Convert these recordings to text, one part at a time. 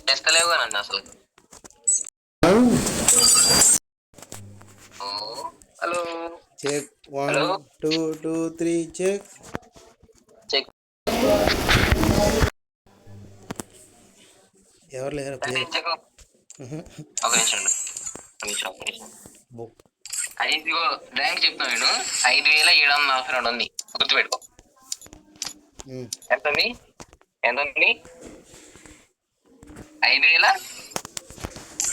తెస్తలేవు నన్ను అసలు. Hello check hello 1 2 2 3 check. Check. ఎవరు లేరు ప్లే. ఒక నిమిషం. ఐదు ర్యాంక్ చెప్తాను నేను. 5742 ఉంది, గుర్తుపెట్టుకో. ఎంత ఉంది? 5000.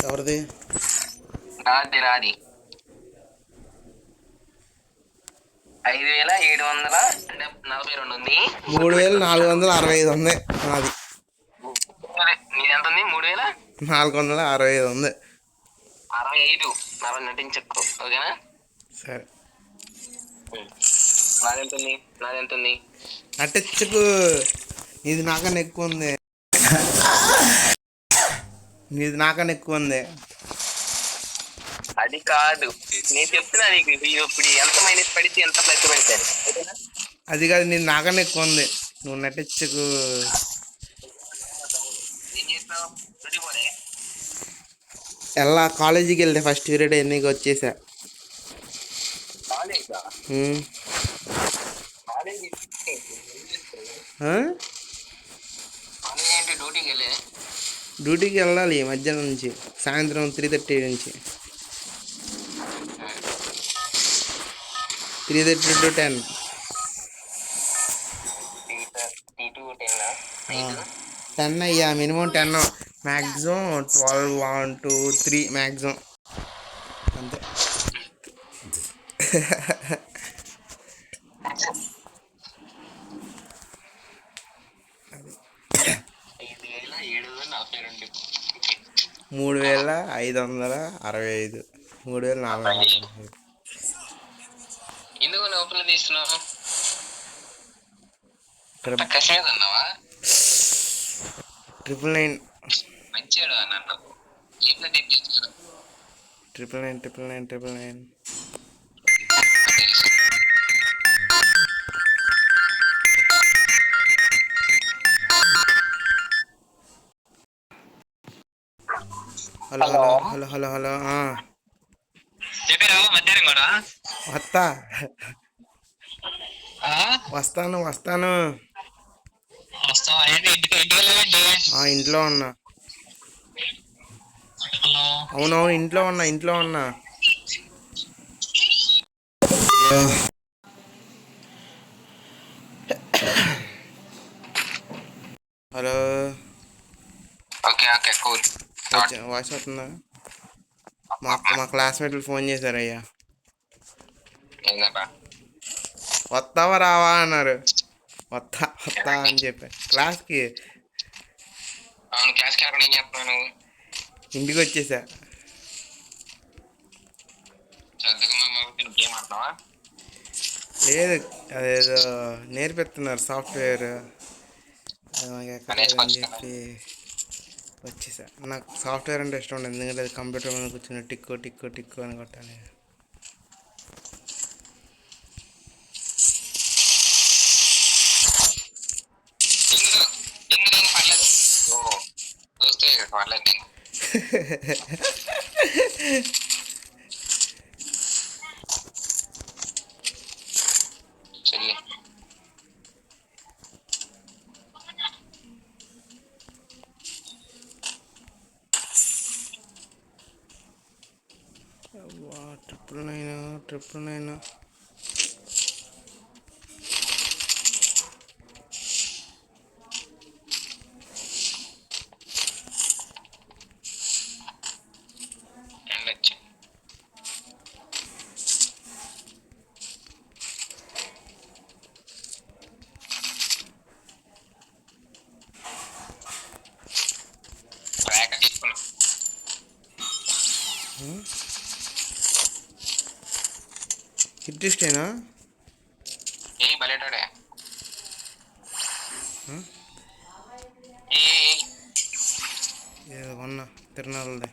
ఎవరిది? నాది 5742 ఉంది. 3465 ఉంది నాది. నీది ఎంత ఉంది? 3465 ఉంది. 65 నన్ను నటించకు, ఓకేనా? సరే, నాదెంత ఉంది? నటించకు. నీది నాకన్నా ఎక్కువ ఉంది. అది కాదు, నేను చెప్తున్నా నీకు. ఇప్పుడు ఎంత మైనస్ పడితే ఎంత ప్లస్ పడితే, ఓకేనా? అది కాదు, నీది నాకన్నా ఎక్కువ ఉంది. నువ్వు నటించకు. ఏం చేస్తావు? ఎలా కాలేజీకి వెళ్తే ఫస్ట్ పీరియడ్ ఎన్నికి వచ్చేసా. డ్యూటీకి వెళ్ళాలి మధ్యాహ్నం నుంచి సాయంత్రం 3:30 నుంచి 3:30 to 10. 10 అయ్యా, మినిమం 10, మ్యాక్సిమం 12, 1, 2, 3 మ్యాక్సిమం అంతే. మూడు 3565 3465. ఎందుకు లోపల తీస్తున్నావు? కష్టమే అన్నావా? 999 మంచిగా నన్ను 999. Hello hello hello hello hello. చెప్పారు మధ్యాహ్నం కూడా వస్తాను. ఇంటికి ఇంట్లో ఉన్నా. అవునవును, ఇంట్లో ఉన్నా. హలో. Okay cool. వాయిస్ వస్తుందా? మా క్లాస్మేట్లు ఫోన్ చేశారయ్యా. వస్తావా రావా అన్నారు. వస్తా అని చెప్పా. క్లాస్కి ఇంటికి వచ్చేసా. లేదు, అదేదో నేర్పిస్తున్నారు సాఫ్ట్వేర్ అని చెప్పి వచ్చేసా. నాకు సాఫ్ట్వేర్ అంటే ఇష్టం ఉండదు, ఎందుకంటే అది కంప్యూటర్ మీద కూర్చొని టిక్కు అని కొట్టాలి. Triple nine. హిట్టిస్టేనా? ఏదో కొన్నా తిరణాలది.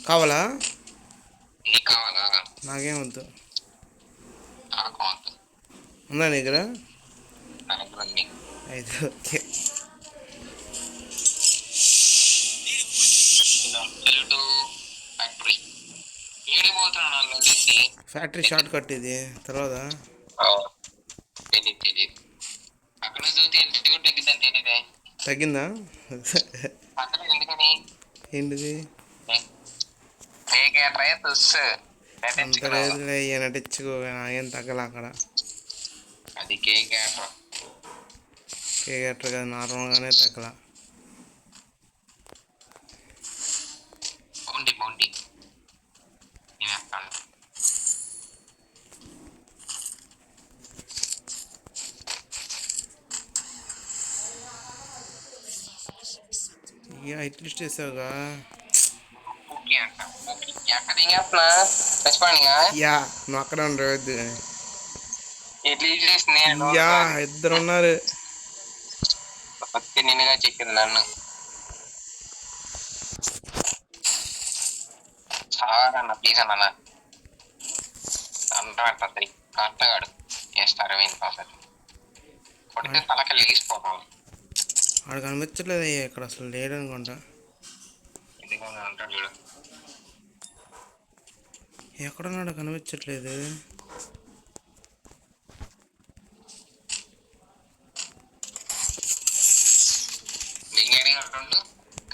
కావాలా? నీకు కావాలా? నాకేం వద్దు. నాకు వద్దు. ఉందా నీ దగ్గర? నా దగ్గర ఉంది. అయితే ఓకే. ఫ్యాక్టరీ ఏడి పోతున్నాను వచ్చేసి. ఫ్యాక్టరీ షార్ట్ కట్ ఇది తర్వాత తెలియదు అక్కడ నుంచి చూస్తే ఎంత కూడా తగ్గిద్దని తెలియదే. తగ్గిందా? పక్కన ఎందుకని ఏంటిది? అంత లేదులే, నటించుకో. ఏం తగ్గలే అక్కడ. అది కేక్ కేక్ కదా, నార్మల్గానే తగ్గల. బౌంటీ అట్లీస్ట్ చేసావుగా. యా, నువ్వు అక్కడ ఉండవద్దు. యా, ఇద్దరు ఉన్నారు. నిన్నగా చెప్పింది నన్ను. చాలా ప్లీజ్ అన్న అంటాడు కరెక్ట్గాడు చేస్తారు. కొడితే తలకి లేచిపోతాం. వాడు కనిపించట్లేదు ఇక్కడ, అసలు లేడు అనుకుంటా. అంటాడు చూడు, ఎక్కడున్నాడు కనిపించట్లేదు.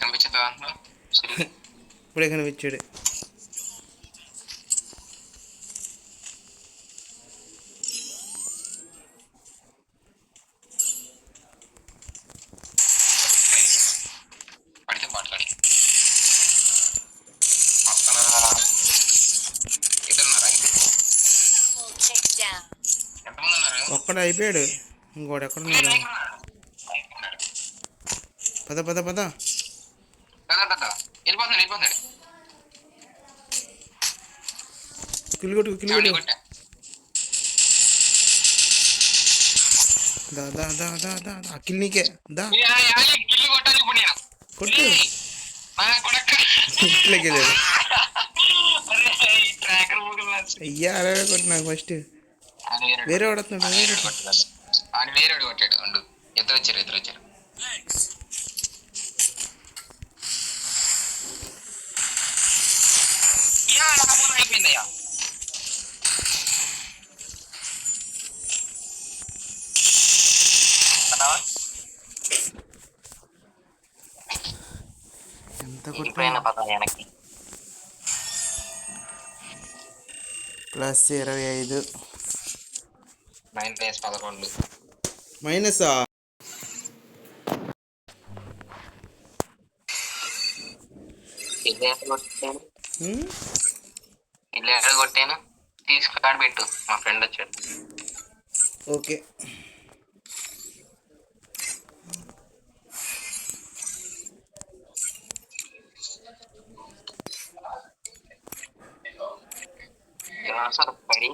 కనిపించదా? ఇప్పుడే కనిపించాడు. పడితే మాట్లాడి ఎంతమంది ఉన్నారు? ఒక్కడే అయిపోయాడు. ఇంకోటి ఎక్కడున్నాడు? పద పద పద. వెళ్ళిపోతాడు. కిల్ కొట్టు. దా దా దా దా దా ఆ కిల్ నీకే. దా కొట్టు. ఇట్లకి వెళ్ళాడు. అయ్యా అలా కొట్టు నాకు ఫస్ట్. వేరే వాడుతున్నాడు. వేరేడు కొట్టాడు. ఇద్దరు వచ్చారు. అయిపోయిందయ్యా. ఎంత కొట్టిన వెనక్కి ప్లస్ 25 -11 మైనసా? ఇల్లు కొట్టాను. తీసుకుని పెట్టు, మా ఫ్రెండ్ వచ్చాడు. ఓకే. పడి